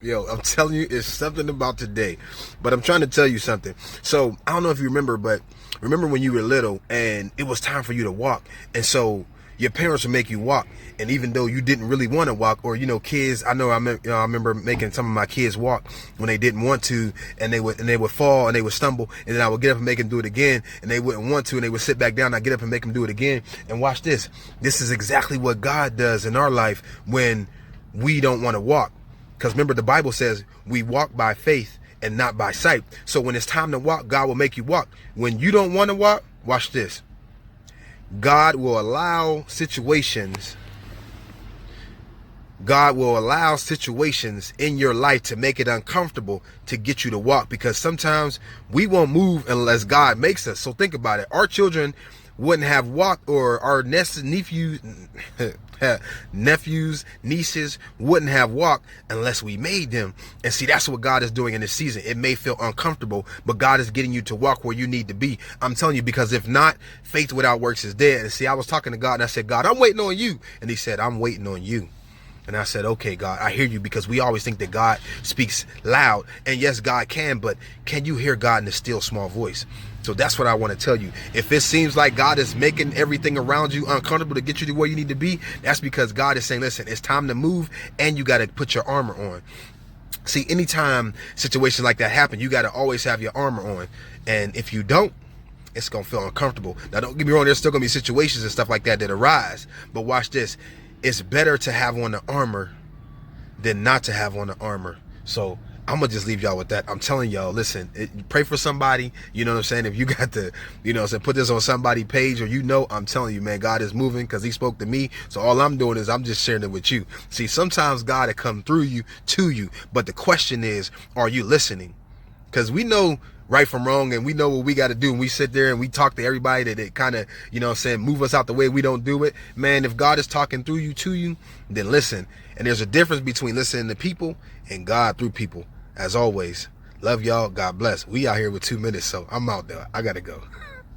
Yo, I'm telling you, it's something about today. But I'm trying to tell you something. So, I don't know if you remember, but remember when you were little and it was time for you to walk. And so your parents would make you walk. And even though you didn't really want to walk, or, kids, I remember making some of my kids walk when they didn't want to, and they would fall and they would stumble. And then I would get up and make them do it again. And they wouldn't want to, and they would sit back down. And I get up and make them do it again. And watch this. This is exactly what God does in our life when we don't want to walk. Because remember, the Bible says we walk by faith and not by sight. So when it's time to walk, God will make you walk. When you don't want to walk, watch this. God will allow situations. God will allow situations in your life to make it uncomfortable to get you to walk, because sometimes we won't move unless God makes us. So think about it. Our children wouldn't have walked, or our nephews, nieces wouldn't have walked unless we made them. And see, that's what God is doing in this season. It may feel uncomfortable, but God is getting you to walk where you need to be. I'm telling you, because if not, faith without works is dead. And see, I was talking to God and I said, God, I'm waiting on you. And he said, I'm waiting on you. And I said, okay, God, I hear you, because we always think that God speaks loud. And yes, God can, but can you hear God in a still small voice? So that's what I want to tell you. If it seems like God is making everything around you uncomfortable to get you to where you need to be, that's because God is saying, listen, it's time to move, and you got to put your armor on. See, anytime situations like that happen, you got to always have your armor on. And if you don't, it's going to feel uncomfortable. Now, don't get me wrong, there's still going to be situations and stuff like that that arise. But watch this. It's better to have on the armor than not to have on the armor. So I'm going to just leave y'all with that. I'm telling y'all, listen, pray for somebody. You know what I'm saying? If you got to, put this on somebody's page, or I'm telling you, man, God is moving because he spoke to me. So all I'm doing is I'm just sharing it with you. See, sometimes God will come through you to you. But the question is, are you listening? Because we know right from wrong, and we know what we got to do, and we sit there and we talk to everybody that kind of, move us out the way we don't do it. Man, if God is talking through you to you, then listen. And there's a difference between listening to people and God through people. As always, love y'all. God bless. We out here with 2 minutes, so I'm out there. I gotta go.